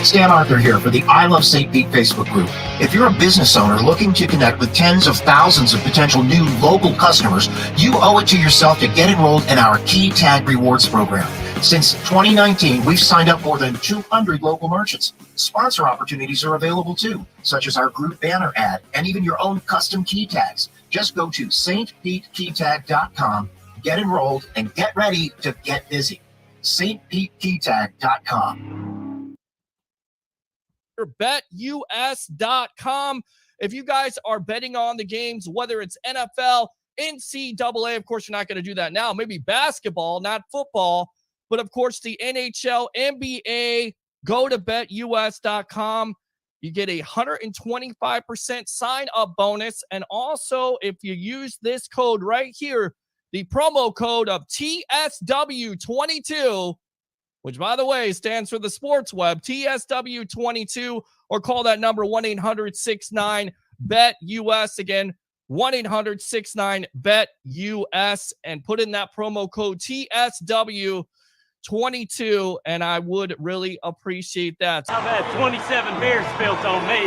It's Dan Arthur here for the I Love St. Pete Facebook group. If you're a business owner looking to connect with tens of thousands of potential new local customers, you owe it to yourself to get enrolled in our Key Tag Rewards program. Since 2019, we've signed up more than 200 local merchants. Sponsor opportunities are available too, such as our group banner ad and even your own custom key tags. Just go to stpetekeytag.com, get enrolled, and get ready to get busy. stpetekeytag.com. BetUS.com. If you guys are betting on the games, whether it's NFL, NCAA, of course, you're not going to do that now. Maybe basketball, not football, but of course, the NHL, NBA, go to BetUS.com. You get a 125% sign-up bonus. And also, if you use this code right here, the promo code of TSW22, which, by the way, stands for the sports web, TSW22, or call that number 1-800-69-BET-US. Again, 1-800-69-BET-US, and put in that promo code TSW22, and I would really appreciate that. I've had 27 beers spilled on me.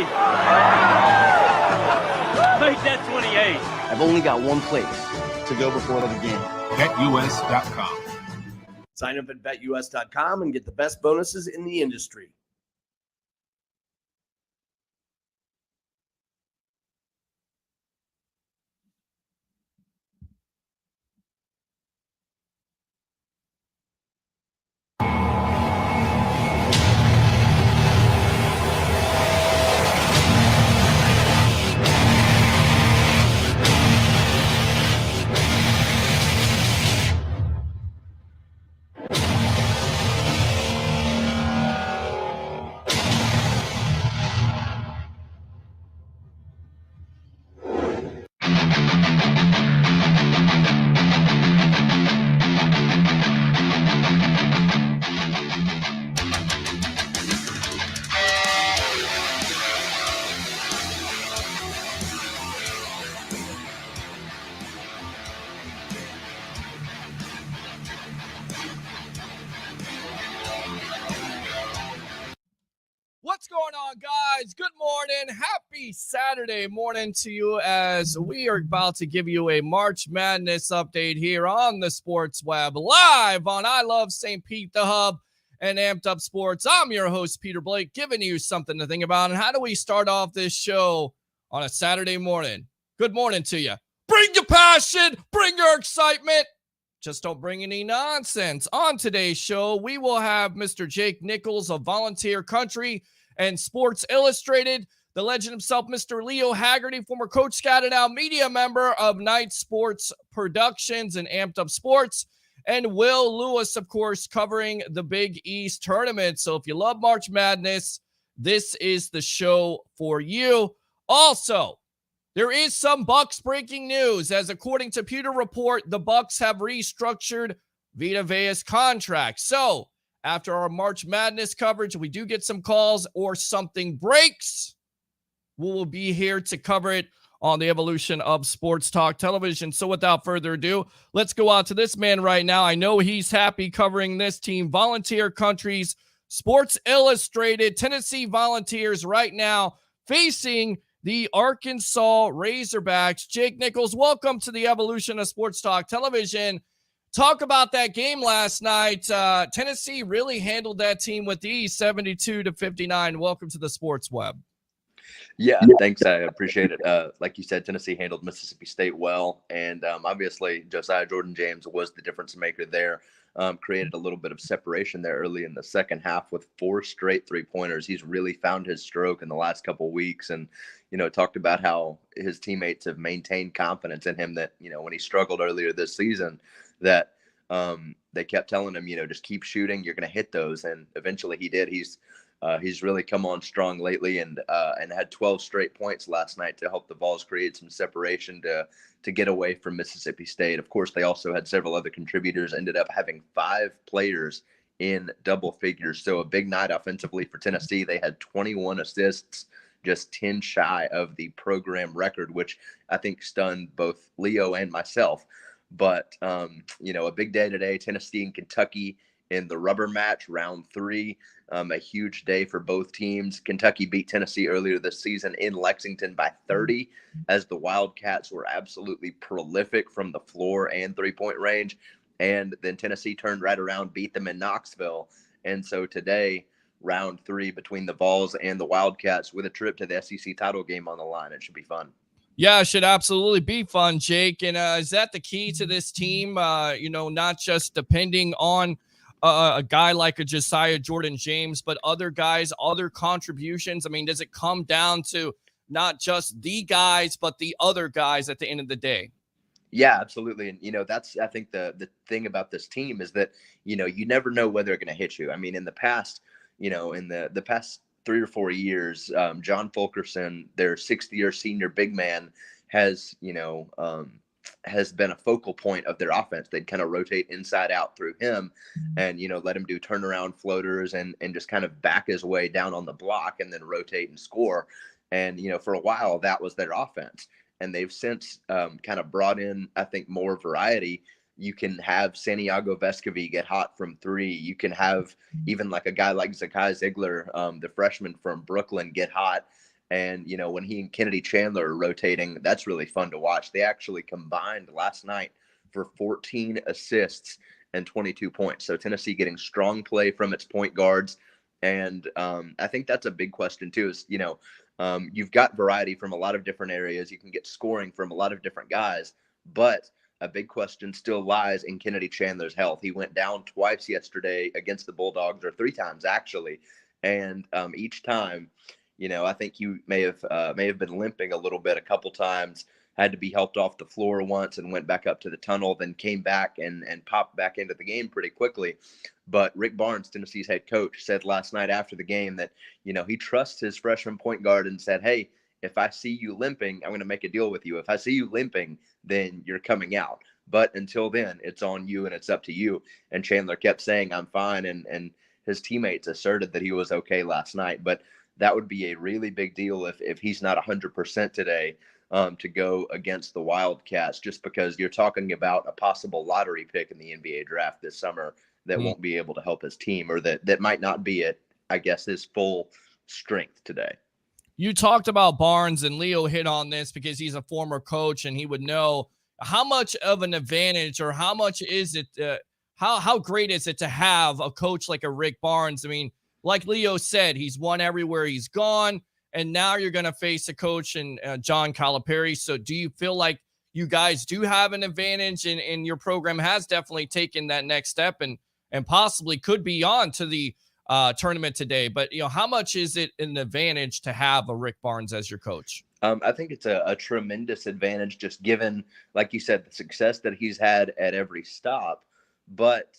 Make that 28. I've only got one place to go before the game. BetUS.com. Sign up at BetUS.com and get the best bonuses in the industry. What's going on, guys? Good morning. Happy Saturday morning to you as we are about to give you a March Madness update here on the Sports Web, live on I Love St. Pete, the Hub, and Amped Up Sports. I'm your host, Peter Blake, giving you something to think about. And how do we start off this show on a Saturday morning? Good morning to you. Bring your passion, bring your excitement. Just don't bring any nonsense. On today's show, we will have Mr. Jake Nichols of Volunteer Country and Sports Illustrated, the legend himself, Mr. Leo Haggerty, former Coach Scout and now media member of Night Sports Productions and Amped Up Sports, and Will Lewis, of course, covering the Big East tournament. So if you love March Madness, this is the show for you. Also, there is some Bucks breaking news, as according to Pewter Report, the Bucks have restructured Vita Vea's contract. So after our March Madness coverage, we do get some calls or something breaks, we will be here to cover it on the evolution of Sports Talk Television. So without further ado, let's go out to this man right now. I know he's happy covering this team, Volunteer Country's Sports Illustrated, Tennessee Volunteers right now facing the Arkansas Razorbacks. Jake Nichols, welcome to the evolution of Sports Talk Television. Talk about that game last night. Tennessee really handled that team with ease, 72-59. Welcome to the Sports Web. Yeah, thanks. I appreciate it. Like you said, Tennessee handled Mississippi State well, and obviously Josiah Jordan-James was the difference maker there. Created a little bit of separation there early in the second half with 4 straight three-pointers. He's really found his stroke in the last couple of weeks, and talked about how his teammates have maintained confidence in him, that when he struggled earlier this season, that they kept telling him, just keep shooting, you're going to hit those, and eventually he did. He's really come on strong lately, and had 12 straight points last night to help the Vols create some separation to get away from Mississippi State. Of course, they also had several other contributors, ended up having 5 players in double figures. So a big night offensively for Tennessee. They had 21 assists, just 10 shy of the program record, which I think stunned both Leo and myself. But, a big day today, Tennessee and Kentucky in the rubber match, round 3. A huge day for both teams. Kentucky beat Tennessee earlier this season in Lexington by 30, as the Wildcats were absolutely prolific from the floor and three-point range. And then Tennessee turned right around, beat them in Knoxville. And so today, round 3 between the Vols and the Wildcats with a trip to the SEC title game on the line. It should be fun. Yeah, it should absolutely be fun, Jake. And is that the key to this team? Not just depending on a guy like a Josiah Jordan James, but other guys, other contributions. I mean, does it come down to not just the guys, but the other guys at the end of the day? Yeah, absolutely. And, that's, I think the thing about this team is that, you never know whether they're going to hit you. I mean, in the past, in the past 3 or 4 years, John Fulkerson, their 6th-year senior big man, has been a focal point of their offense. They'd kind of rotate inside out through him and, let him do turnaround floaters and just kind of back his way down on the block and then rotate and score. And, for a while, that was their offense. And they've since kind of brought in, I think, more variety. You can have Santiago Vescovi get hot from 3. You can have even like a guy like Zakai Ziegler, the freshman from Brooklyn, get hot. And, when he and Kennedy Chandler are rotating, that's really fun to watch. They actually combined last night for 14 assists and 22 points. So Tennessee getting strong play from its point guards. And I think that's a big question, too, is, you've got variety from a lot of different areas. You can get scoring from a lot of different guys. But a big question still lies in Kennedy Chandler's health. He went down twice yesterday against the Bulldogs, or 3 times actually. And each time, I think he may have been limping a little bit a couple times, had to be helped off the floor once and went back up to the tunnel, then came back and popped back into the game pretty quickly. But Rick Barnes, Tennessee's head coach, said last night after the game that, he trusts his freshman point guard and said, hey, if I see you limping, I'm going to make a deal with you. If I see you limping, then you're coming out. But until then, it's on you and it's up to you. And Chandler kept saying, I'm fine. And his teammates asserted that he was okay last night. But that would be a really big deal if he's not 100% today to go against the Wildcats, just because you're talking about a possible lottery pick in the NBA draft this summer that won't be able to help his team, or that might not be at, I guess, his full strength today. You talked about Barnes, and Leo hit on this because he's a former coach and he would know how much of an advantage, or how much is it, how great is it to have a coach like a Rick Barnes? I mean, like Leo said, he's won everywhere he's gone, and now you're going to face a coach in John Calipari. So do you feel like you guys do have an advantage, and your program has definitely taken that next step and possibly could be on to the tournament today? But, how much is it an advantage to have a Rick Barnes as your coach? I think it's a tremendous advantage, just given, like you said, the success that he's had at every stop. But,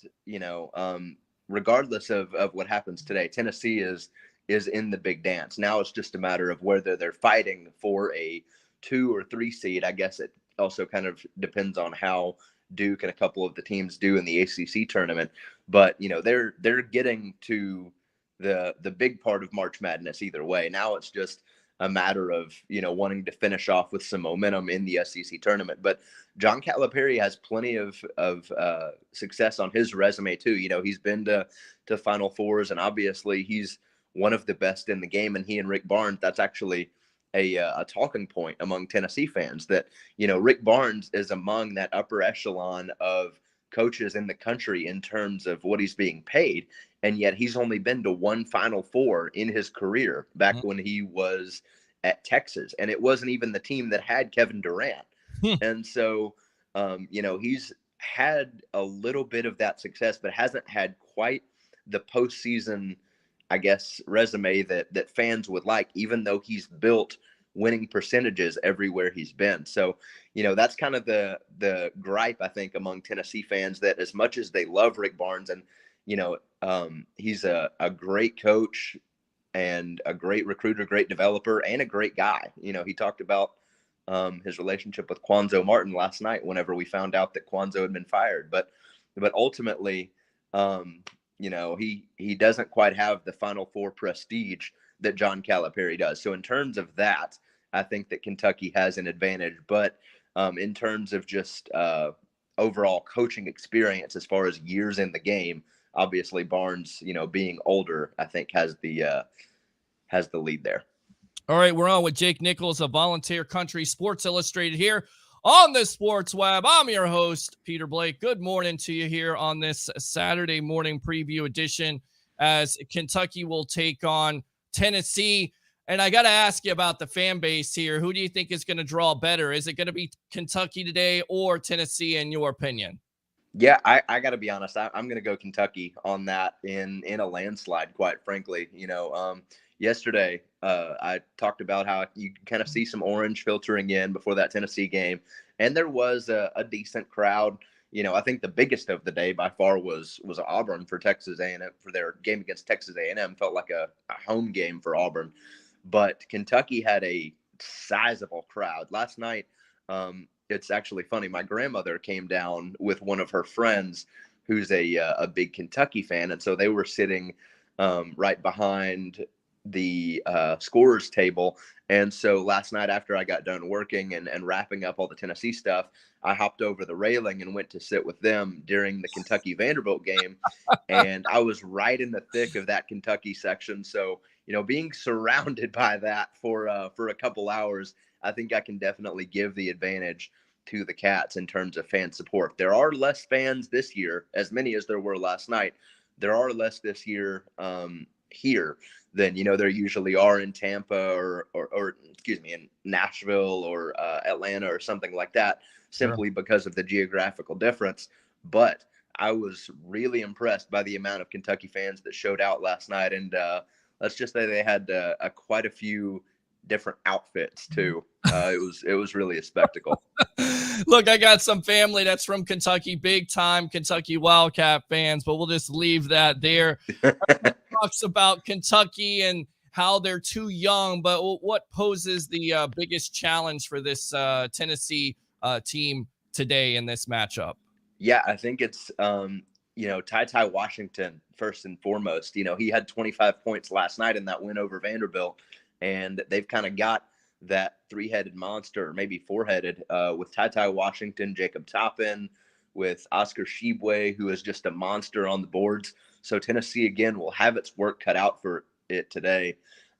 regardless of what happens today, Tennessee is in the big dance. Now it's just a matter of whether they're fighting for a 2 or 3 seed. I guess it also kind of depends on how Duke and a couple of the teams do in the ACC tournament. But, they're getting to the big part of March Madness either way. Now it's just a matter of, wanting to finish off with some momentum in the SEC tournament. But John Calipari has plenty of success on his resume too. He's been to Final Fours, and obviously he's one of the best in the game. And he and Rick Barnes, that's actually a talking point among Tennessee fans, that, Rick Barnes is among that upper echelon of coaches in the country in terms of what he's being paid. And yet he's only been to 1 Final Four in his career back when he was at Texas. And it wasn't even the team that had Kevin Durant. And so, he's had a little bit of that success, but hasn't had quite the postseason, I guess, resume that fans would like, even though he's built winning percentages everywhere he's been. So, that's kind of the gripe, I think, among Tennessee fans, that as much as they love Rick Barnes, and, he's a great coach and a great recruiter, great developer, and a great guy. He talked about his relationship with Quanzo Martin last night whenever we found out that Quanzo had been fired. But ultimately, he doesn't quite have the Final Four prestige that John Calipari does. So in terms of that, I think that Kentucky has an advantage. But in terms of just overall coaching experience, as far as years in the game, obviously Barnes, being older, I think has the lead there. All right, we're on with Jake Nichols of Volunteer Country Sports Illustrated here on the Sports Web. I'm your host, Peter Blake. Good morning to you here on this Saturday morning preview edition as Kentucky will take on Tennessee. And I got to ask you about the fan base here. Who do you think is going to draw better? Is it going to be Kentucky today or Tennessee, in your opinion? Yeah, I got to be honest. I'm going to go Kentucky on that in a landslide, quite frankly. Yesterday, I talked about how you can kind of see some orange filtering in before that Tennessee game, and there was a decent crowd. I think the biggest of the day by far was Auburn for Texas A&M for their game against Texas A&M. Felt like a home game for Auburn, but Kentucky had a sizable crowd last night. It's actually funny. My grandmother came down with one of her friends who's a big Kentucky fan, and so they were sitting right behind the scorers table. And so last night after I got done working and wrapping up all the Tennessee stuff, I hopped over the railing and went to sit with them during the Kentucky Vanderbilt game. And I was right in the thick of that Kentucky section. So, being surrounded by that for a couple hours, I think I can definitely give the advantage to the Cats in terms of fan support. There are less fans this year, as many as there were last night. There are less this year here than there usually are in Tampa or in Nashville or Atlanta or something like that, simply because of the geographical difference. But I was really impressed by the amount of Kentucky fans that showed out last night, and let's just say they had quite a few different outfits too. It was really a spectacle. Look, I got some family that's from Kentucky, big time Kentucky Wildcat fans, but we'll just leave that there. Talks about Kentucky and how they're too young, but what poses the biggest challenge for this Tennessee team today in this matchup? Yeah, I think it's Ty Washington first and foremost. He had 25 points last night in that win over Vanderbilt, and they've kind of got that three-headed monster, or maybe four-headed, with Ty Washington, Jacob Toppin, with Oscar Tshiebwe, who is just a monster on the boards. So Tennessee, again, will have its work cut out for it today.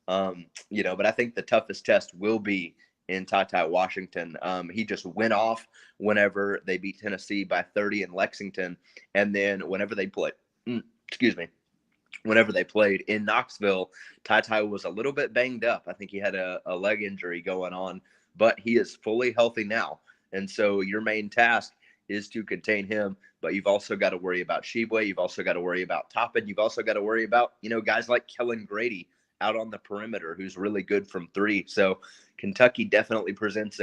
But I think the toughest test will be in Ty Washington. He just went off whenever they beat Tennessee by 30 in Lexington. And then whenever they played in Knoxville, Ty was a little bit banged up. I think he had a leg injury going on, but he is fully healthy now. And so your main task is to contain him, but you've also got to worry about Tshiebwe. You've also got to worry about Toppin. You've also got to worry about, guys like Kellen Grady out on the perimeter, who's really good from three. So Kentucky definitely presents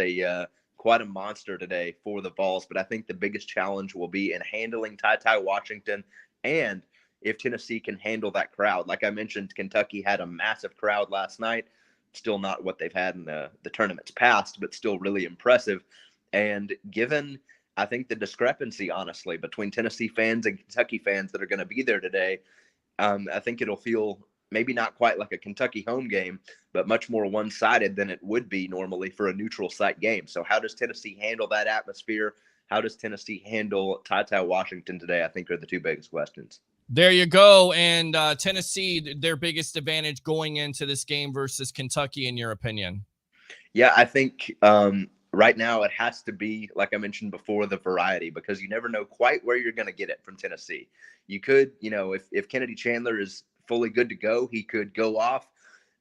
quite a monster today for the Vols, but I think the biggest challenge will be in handling Ty Washington, and if Tennessee can handle that crowd. Like I mentioned, Kentucky had a massive crowd last night. Still not what they've had in the tournaments past, but still really impressive. And given, I think, the discrepancy, honestly, between Tennessee fans and Kentucky fans that are going to be there today, I think it'll feel maybe not quite like a Kentucky home game, but much more one-sided than it would be normally for a neutral site game. So how does Tennessee handle that atmosphere? How does Tennessee handle Ty Washington today? I think are the two biggest questions. There you go. And Tennessee, their biggest advantage going into this game versus Kentucky, in your opinion? Yeah, I think right now it has to be, like I mentioned before, the variety, because you never know quite where you're going to get it from Tennessee. You could, if Kennedy Chandler is fully good to go, he could go off,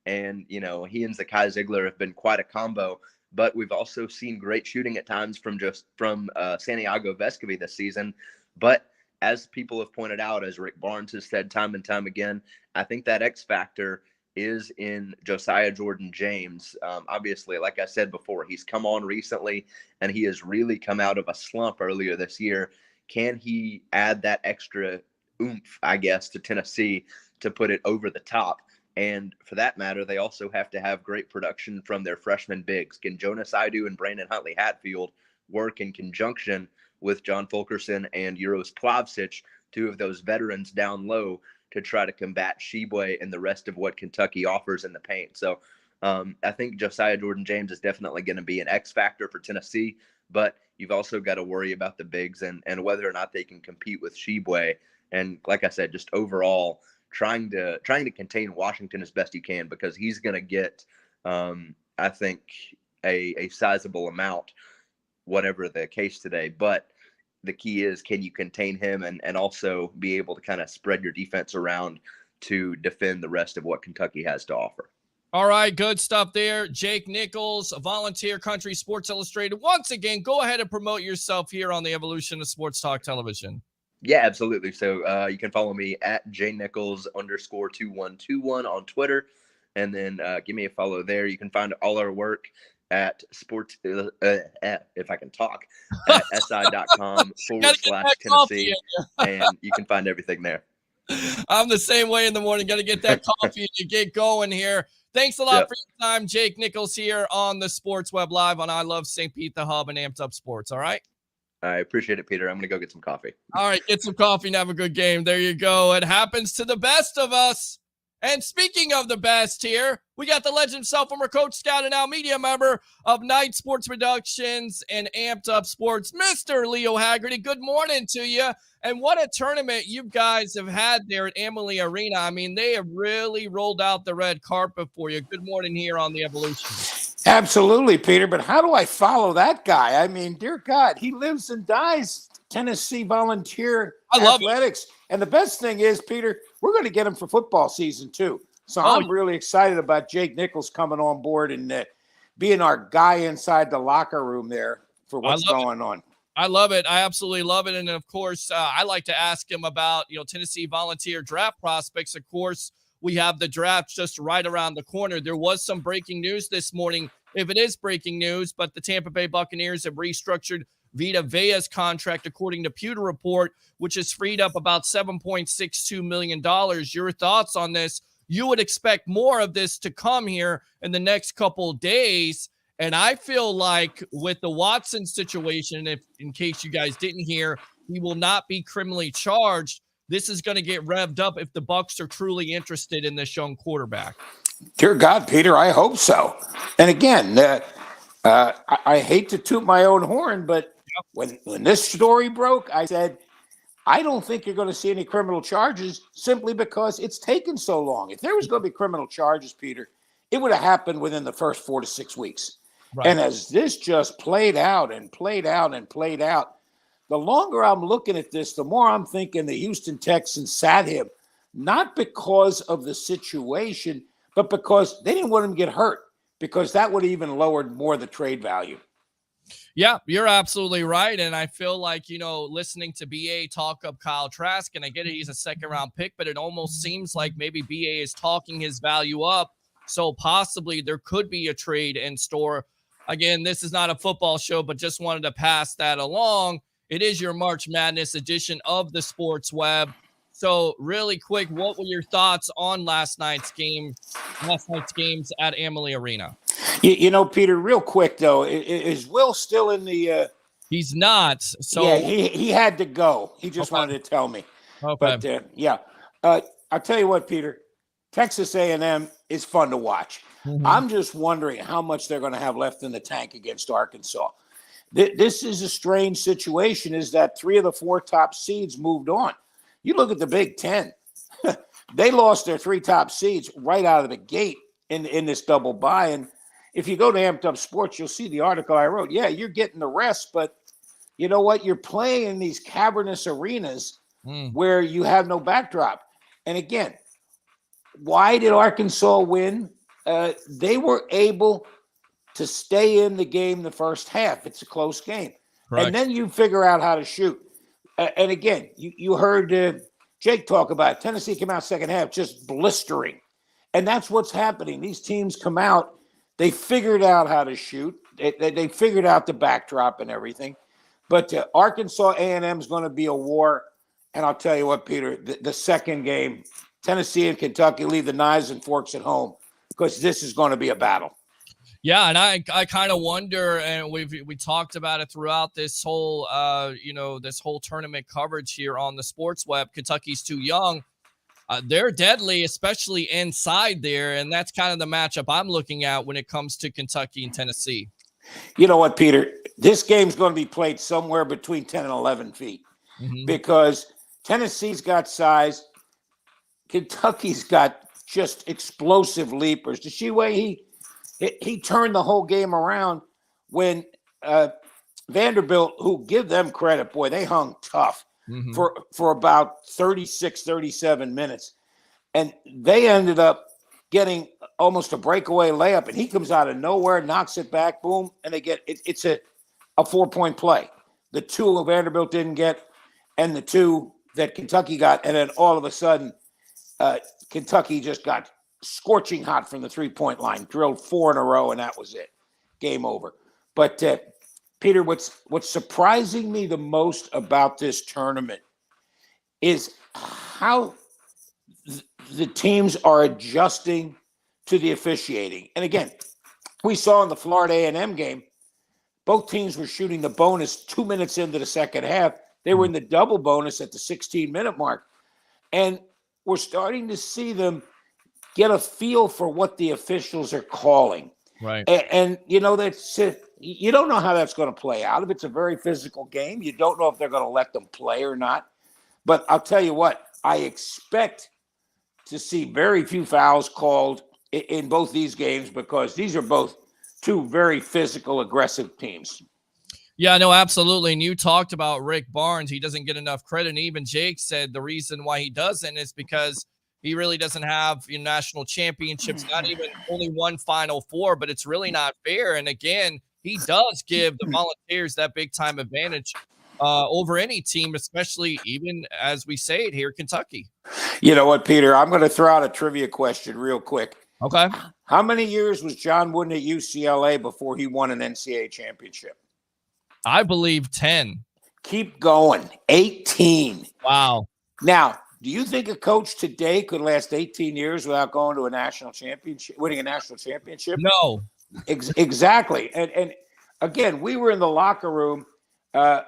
and, he and Zakai Ziegler have been quite a combo. But we've also seen great shooting at times from Santiago Vescovi this season. But as people have pointed out, as Rick Barnes has said time and time again, I think that X factor is in Josiah Jordan-James. Obviously, like I said before, he's come on recently, and he has really come out of a slump earlier this year. Can he add that extra oomph, I guess, to Tennessee to put it over the top? And for that matter, they also have to have great production from their freshman bigs. Can Jonas Idu and Brandon Huntley-Hatfield work in conjunction with John Fulkerson and Uros Plavsic, two of those veterans down low, to try to combat Tshiebwe and the rest of what Kentucky offers in the paint? So I think Josiah Jordan-James is definitely going to be an X factor for Tennessee, but you've also got to worry about the bigs and whether or not they can compete with Tshiebwe And like I said, just overall trying to contain Washington as best you can, because he's going to get, I think, a sizable amount, whatever the case today. But the key is, can you contain him and also be able to kind of spread your defense around to defend the rest of what Kentucky has to offer? All right, good stuff there. Jake Nichols, Volunteer Country Sports Illustrated. Once again, go ahead and promote yourself here on the Evolution of Sports Talk Television. Yeah, absolutely. So you can follow me at jnichols_2121 on Twitter, and then give me a follow there. You can find all our work at sports, if I can talk, at si.com/Tennessee, and you can find everything there. I'm the same way in the morning. Got to get that coffee to get going here. Thanks a lot for your time. Jake Nichols here on the Sports Web Live on I Love St. Pete, the Hub, and Amped Up Sports. All right? I appreciate it, Peter. I'm going to go get some coffee. All right, get some coffee and have a good game. There you go. It happens to the best of us. And speaking of the best here, we got the legend himself, former coach, scout, and now media member of Night Sports Productions and Amped Up Sports, Mr. Leo Haggerty. Good morning to you. And what a tournament you guys have had there at Amalie Arena. I mean, they have really rolled out the red carpet for you. Good morning here on the Evolution. Absolutely, Peter. But how do I follow that guy? I mean, dear God, he lives and dies Tennessee Volunteer Athletics. And the best thing is, Peter, we're going to get him for football season too. So I'm really excited about Jake Nichols coming on board and being our guy inside the locker room there for what's going on. I love it. I absolutely love it. And of course, I like to ask him about, Tennessee Volunteer draft prospects. Of course, we have the draft just right around the corner. There was some breaking news this morning, if it is breaking news, but the Tampa Bay Buccaneers have restructured Vita Vea's contract, according to Pewter Report, which has freed up about $7.62 million. Your thoughts on this? You would expect more of this to come here in the next couple of days. And I feel like with the Watson situation, if in case you guys didn't hear, he will not be criminally charged. This is going to get revved up if the Bucs are truly interested in this young quarterback. Dear God, Peter, I hope so. And again, I hate to toot my own horn, but when this story broke, I said, I don't think you're going to see any criminal charges simply because it's taken so long. If there was going to be criminal charges, Peter, it would have happened within the first 4 to 6 weeks. Right. And as this just played out and played out and played out, the longer I'm looking at this, the more I'm thinking the Houston Texans sat him, not because of the situation, but because they didn't want him to get hurt, because that would have even lowered more the trade value. Yeah, you're absolutely right. And I feel like, listening to BA talk up Kyle Trask, and I get it, he's a second-round pick, but it almost seems like maybe BA is talking his value up. So possibly there could be a trade in store. Again, this is not a football show, but just wanted to pass that along. It is your March Madness edition of the Sports Web. So really quick, what were your thoughts on last night's games at Amalie Arena? Peter, real quick, though, is Will still in the he's not. So yeah, he had to go. He just wanted to tell me. Okay. But I'll tell you what, Peter, Texas A&M is fun to watch. Mm-hmm. I'm just wondering how much they're going to have left in the tank against Arkansas. This is a strange situation, is that 3 of the 4 top seeds moved on. You look at the Big Ten, they lost their 3 top seeds right out of the gate in this double bye. And if you go to Amped Up Sports, you'll see the article I wrote. Yeah, you're getting the rest, but you know what? You're playing in these cavernous arenas where you have no backdrop. And again, why did Arkansas win? They were able to stay in the game the first half. It's a close game. Correct. And then you figure out how to shoot. And again, you heard Jake talk about it. Tennessee came out second half just blistering. And that's what's happening. These teams come out, they figured out how to shoot. They figured out the backdrop and everything. But Arkansas A&M is going to be a war. And I'll tell you what, Peter, the second game, Tennessee and Kentucky leave the knives and forks at home, because this is going to be a battle. Yeah, and I kind of wonder, and we talked about it throughout this whole this whole tournament coverage here on the Sports Web. Kentucky's too young. They're deadly, especially inside there, and that's kind of the matchup I'm looking at when it comes to Kentucky and Tennessee. You know what, Peter? This game's going to be played somewhere between 10 and 11 feet, because Tennessee's got size. Kentucky's got just explosive leapers. To see where he turned the whole game around when Vanderbilt, who give them credit, boy, they hung tough for about 36, 37 minutes. And they ended up getting almost a breakaway layup, and he comes out of nowhere, knocks it back, boom, and they get it. It's a 4-point play. The two Vanderbilt didn't get, and the two that Kentucky got, and then all of a sudden, Kentucky just got scorching hot from the 3-point line, drilled 4 in a row, and that was it. Game over. But Peter, what's surprising me the most about this tournament is how the teams are adjusting to the officiating. And again, we saw in the Florida A&M game, both teams were shooting the bonus 2 minutes into the second half. They were in the double bonus at the 16-minute mark. And we're starting to see them get a feel for what the officials are calling. Right. And you know, that's you don't know how that's going to play out. If it's a very physical game, you don't know if they're going to let them play or not. But I'll tell you what, I expect to see very few fouls called in both these games because these are both two very physical, aggressive teams. Yeah, no, absolutely. And you talked about Rick Barnes. He doesn't get enough credit. And even Jake said the reason why he doesn't is because he really doesn't have national championships, not even only one Final Four, but it's really not fair. And again, he does give the Volunteers that big time advantage over any team, especially even as we say it here, Kentucky. You know what, Peter? I'm going to throw out a trivia question real quick. Okay. How many years was John Wooden at UCLA before he won an NCAA championship? I believe 10. Keep going. 18. Wow. Now, do you think a coach today could last 18 years without going to a national championship, winning a national championship? No. Exactly. And again, we were in the locker room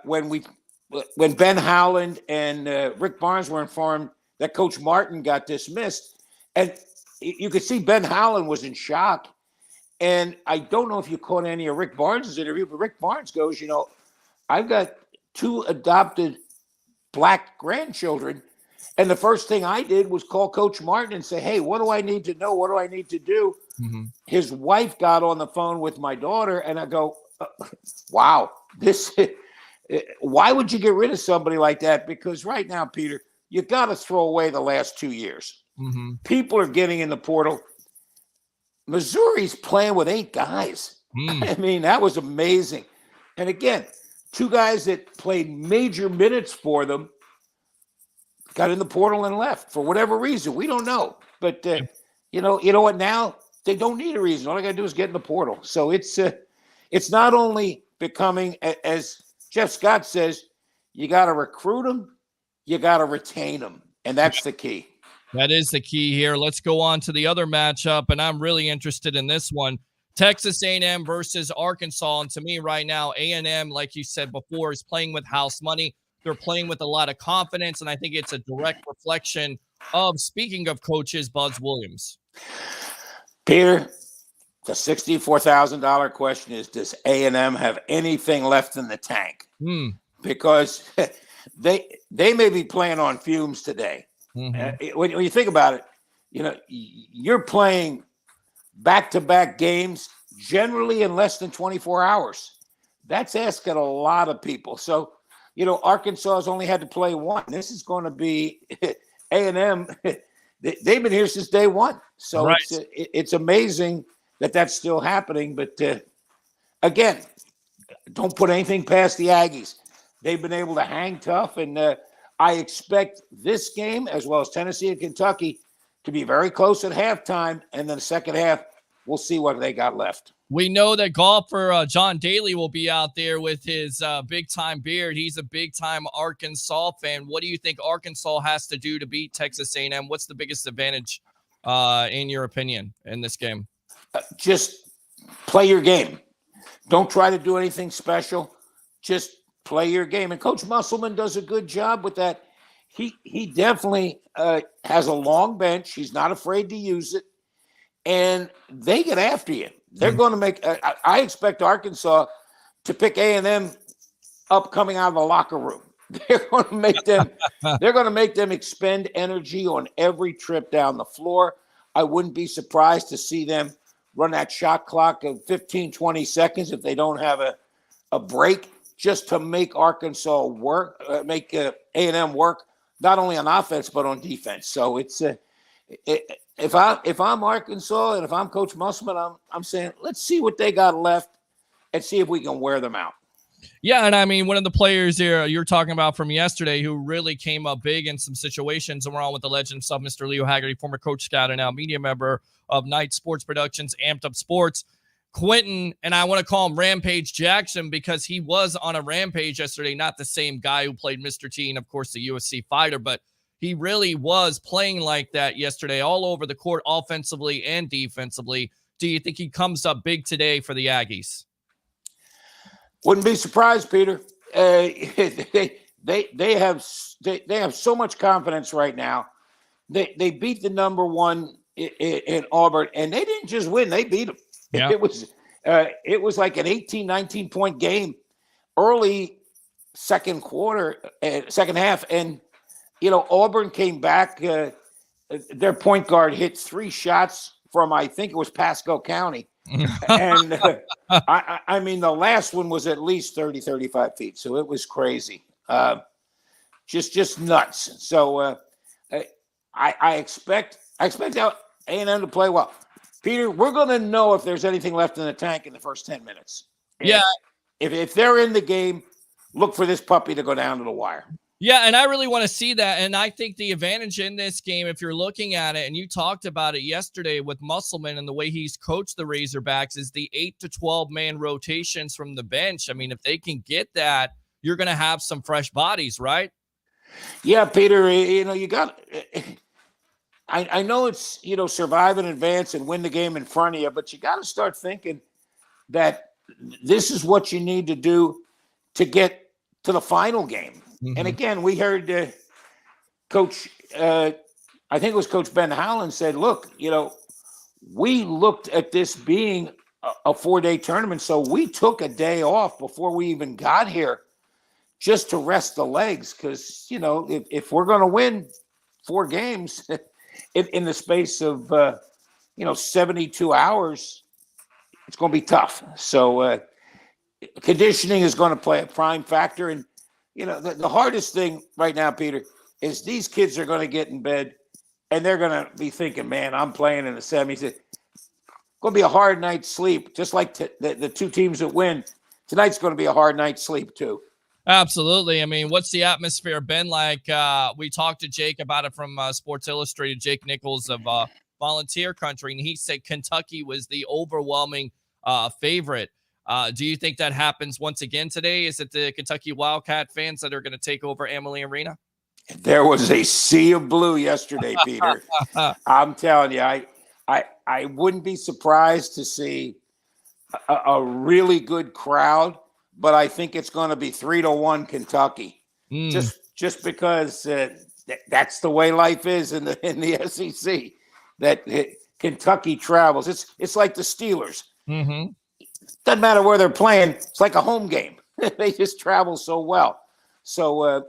when Ben Howland and Rick Barnes were informed that Coach Martin got dismissed. And you could see Ben Howland was in shock. And I don't know if you caught any of Rick Barnes' interview, but Rick Barnes goes, I've got 2 adopted black grandchildren. And the first thing I did was call Coach Martin and say, hey, what do I need to know? What do I need to do? Mm-hmm. His wife got on the phone with my daughter, and I go, wow, why would you get rid of somebody like that? Because right now, Peter, you got to throw away the last 2 years. Mm-hmm. People are getting in the portal. Missouri's playing with 8 guys. I mean, that was amazing. And again, 2 guys that played major minutes for them got in the portal and left for whatever reason. We don't know. But, you know what? Now they don't need a reason. All I got to do is get in the portal. So it's not only becoming, as Jeff Scott says, you got to recruit them, you got to retain them. And that's the key. That is the key here. Let's go on to the other matchup, and I'm really interested in this one. Texas A&M versus Arkansas. And to me right now, A&M, like you said before, is playing with house money. They're playing with a lot of confidence, and I think it's a direct reflection of, speaking of coaches, Buzz Williams. Peter, the $64,000 question is, does A&M have anything left in the tank? Because they may be playing on fumes today. Mm-hmm. When you think about it, you're playing back-to-back games generally in less than 24 hours. That's asking a lot of people. So, Arkansas has only had to play 1. This is going to be A&M. They've been here since day 1. So right. It's amazing that that's still happening. But, again, don't put anything past the Aggies. They've been able to hang tough, and I expect this game, as well as Tennessee and Kentucky, to be very close at halftime, and then the second half, we'll see what they got left. We know that golfer John Daly will be out there with his big-time beard. He's a big-time Arkansas fan. What do you think Arkansas has to do to beat Texas A&M? What's the biggest advantage, in your opinion, in this game? Just play your game. Don't try to do anything special. Just play your game. And Coach Musselman does a good job with that. He definitely has a long bench. He's not afraid to use it. And they get after you. They're going to make I expect Arkansas to pick A&M up coming out of the locker room. They're going to make them. They're going to make them expend energy on every trip down the floor. I wouldn't be surprised to see them run that shot clock of 15, 20 seconds if they don't have a break, just to make Arkansas work, make A&M work, not only on offense but on defense. So it's if I'm Arkansas and if I'm Coach Musselman, I'm saying let's see what they got left and see if we can wear them out. Yeah, and I mean, one of the players here you're talking about from yesterday who really came up big in some situations, and we're on with the legend himself, Mr. Leo Haggerty, former Coach Scout and now media member of Night Sports Productions, Amped Up Sports. Quentin, and I want to call him Rampage Jackson because he was on a rampage yesterday, not the same guy who played Mr. T and, of course, the USC fighter, but he really was playing like that yesterday all over the court, offensively and defensively. Do you think he comes up big today for the Aggies? Wouldn't be surprised, Peter. They have so much confidence right now. They beat the number one in Auburn, and they didn't just win; they beat them. Yeah. It was like an 18, 19-point game early second half, and Auburn came back. Their point guard hit 3 shots from, I think it was Pasco County. And I mean, the last one was at least 30, 35 feet. So it was crazy. Just nuts. So I expect A&M to play well. Peter, we're going to know if there's anything left in the tank in the first 10 minutes. Yeah. If they're in the game, look for this puppy to go down to the wire. Yeah, and I really want to see that. And I think the advantage in this game, if you're looking at it, and you talked about it yesterday with Musselman and the way he's coached the Razorbacks, is the 8 to 12-man rotations from the bench. I mean, if they can get that, you're going to have some fresh bodies, right? Yeah, Peter, you got – I know it's, survive in advance and win the game in front of you, but you got to start thinking that this is what you need to do to get to the final game. Mm-hmm. And again, we heard Coach, I think it was Coach Ben Howland said, look, we looked at this being a 4-day tournament, so we took a day off before we even got here just to rest the legs. Because, if we're going to win 4 games in the space of, 72 hours, it's going to be tough. So conditioning is going to play a prime factor. And, the hardest thing right now, Peter, is these kids are going to get in bed and they're going to be thinking, man, I'm playing in the semis. It's going to be a hard night's sleep, just like the 2 teams that win. Tonight's going to be a hard night's sleep, too. Absolutely. I mean, what's the atmosphere been like? We talked to Jake about it from Sports Illustrated, Jake Nichols of Volunteer Country, and he said Kentucky was the overwhelming favorite. Do you think that happens once again today? Is it the Kentucky Wildcat fans that are going to take over Amalie Arena? There was a sea of blue yesterday, Peter. I'm telling you, I wouldn't be surprised to see a really good crowd, but I think it's going to be 3-1 Kentucky. Just because that's the way life is in the SEC. That Kentucky travels. It's like the Steelers. Mm-hmm. Doesn't matter where they're playing. It's like a home game. They just travel so well. So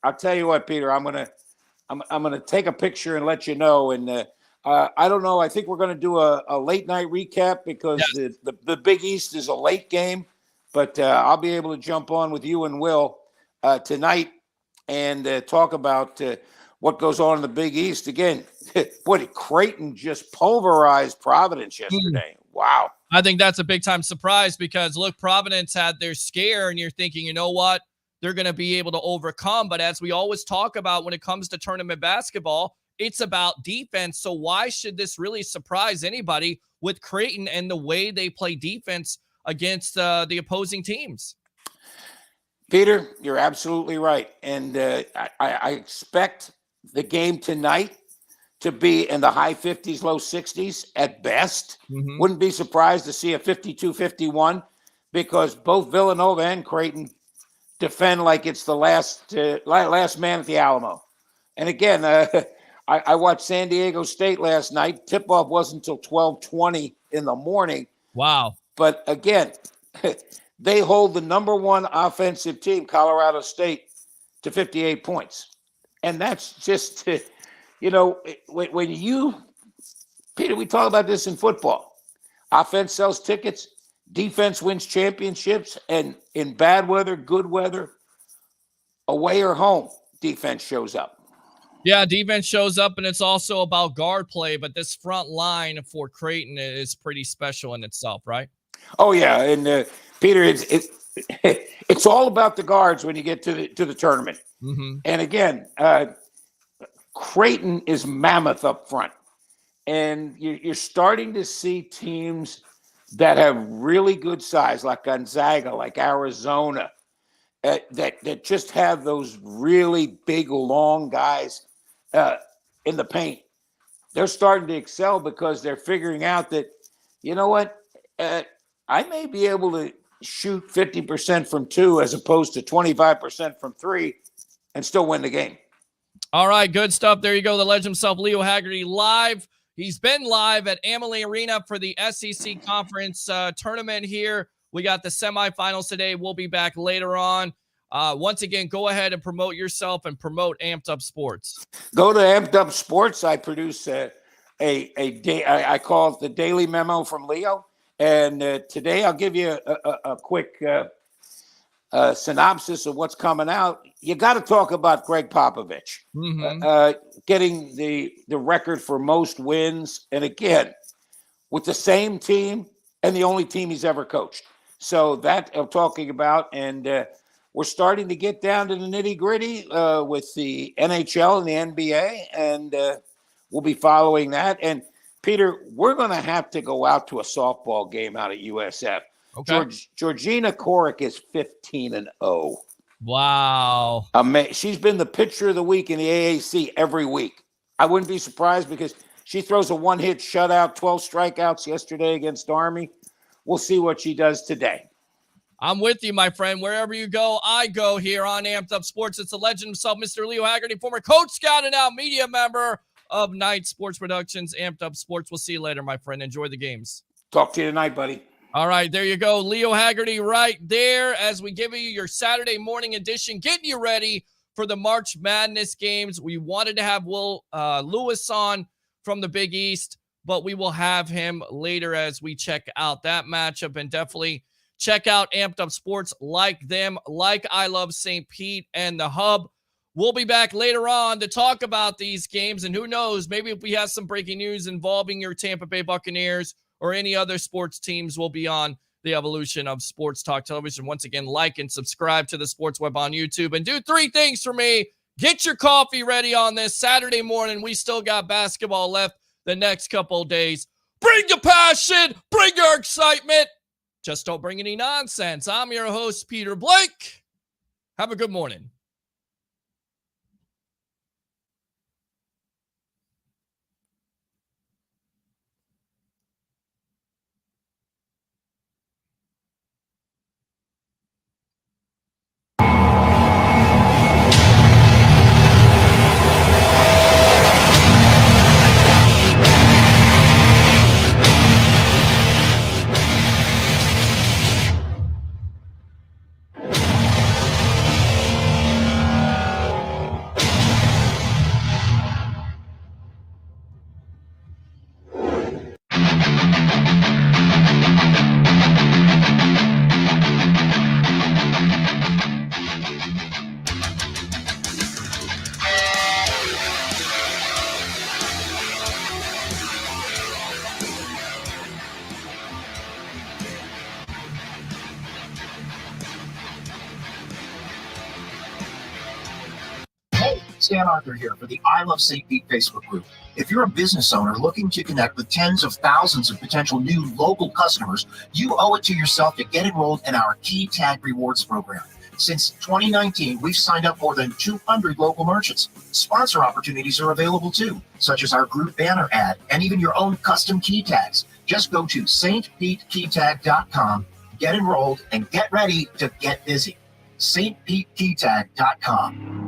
I'll tell you what, Peter. I'm gonna take a picture and let you know. And I don't know. I think we're gonna do a late night recap because the Big East is a late game. But I'll be able to jump on with you and Will tonight and talk about what goes on in the Big East again. Boy, Creighton just pulverized Providence yesterday. Wow. I think that's a big time surprise because, look, Providence had their scare and you're thinking, you know what? They're going to be able to overcome. But as we always talk about when it comes to tournament basketball, it's about defense. So why should this really surprise anybody with Creighton and the way they play defense against the opposing teams? Peter, you're absolutely right. And I expect the game tonight to be in the high 50s, low 60s at best. Mm-hmm. Wouldn't be surprised to see a 52-51 because both Villanova and Creighton defend like it's the last man at the Alamo. And again, I watched San Diego State last night. Tip-off wasn't until 12:20 in the morning. Wow. But again, they hold the number 1 offensive team, Colorado State, to 58 points. And that's just, when you, Peter, we talk about this in football. Offense sells tickets, defense wins championships, and in bad weather, good weather, away or home, defense shows up. Yeah, defense shows up, and it's also about guard play, but this front line for Creighton is pretty special in itself, right? Oh, yeah, and Peter, it's all about the guards when you get to the tournament. Mm-hmm. And again, Creighton is mammoth up front. And you're starting to see teams that have really good size, like Gonzaga, like Arizona, that just have those really big, long guys in the paint. They're starting to excel because they're figuring out that, you know what, I may be able to shoot 50% from 2 as opposed to 25% from 3 and still win the game. All right, good stuff. There you go. The legend himself, Leo Haggerty, live. He's been live at Amalie Arena for the SEC Conference tournament here. We got the semifinals today. We'll be back later on. Once again, go ahead and promote yourself and promote Amped Up Sports. Go to Amped Up Sports. I produce I call it the Daily Memo from Leo. And today I'll give you a quick synopsis of what's coming out. You got to talk about Greg Popovich getting the record for most wins. And again, with the same team and the only team he's ever coached. So that I'm talking about. And we're starting to get down to the nitty gritty with the NHL and the NBA. And we'll be following that. And Peter, we're going to have to go out to a softball game out at USF. Okay. Georgina Korick is 15-0. Wow. She's been the pitcher of the week in the AAC every week. I wouldn't be surprised because she throws a one-hit shutout, 12 strikeouts yesterday against Army. We'll see what she does today. I'm with you, my friend. Wherever you go, I go here on Amped Up Sports. It's the legend himself, Mr. Leo Haggerty, former coach, scout, and now media member of Night Sports Productions, Amped Up Sports. We'll see you later, my friend. Enjoy the games. Talk to you tonight, buddy. All right, there you go. Leo Haggerty right there as we give you your Saturday morning edition, getting you ready for the March Madness games. We wanted to have Will Lewis on from the Big East, but we will have him later as we check out that matchup. And definitely check out Amped Up Sports, like them, like I Love St. Pete and the Hub. We'll be back later on to talk about these games, and who knows, maybe if we have some breaking news involving your Tampa Bay Buccaneers or any other sports teams, will be on the evolution of Sports Talk Television. Once again, like and subscribe to the Sports Web on YouTube, and do 3 things for me. Get your coffee ready on this Saturday morning. We still got basketball left the next couple of days. Bring your passion, bring your excitement. Just don't bring any nonsense. I'm your host, Peter Blake. Have a good morning. Stan Arthur here for the I Love St. Pete Facebook group. If you're a business owner looking to connect with tens of thousands of potential new local customers, you owe it to yourself to get enrolled in our Key Tag Rewards program. Since 2019, we've signed up more than 200 local merchants. Sponsor opportunities are available too, such as our group banner ad and even your own custom key tags. Just go to stpetekeytag.com, get enrolled, and get ready to get busy. stpetekeytag.com.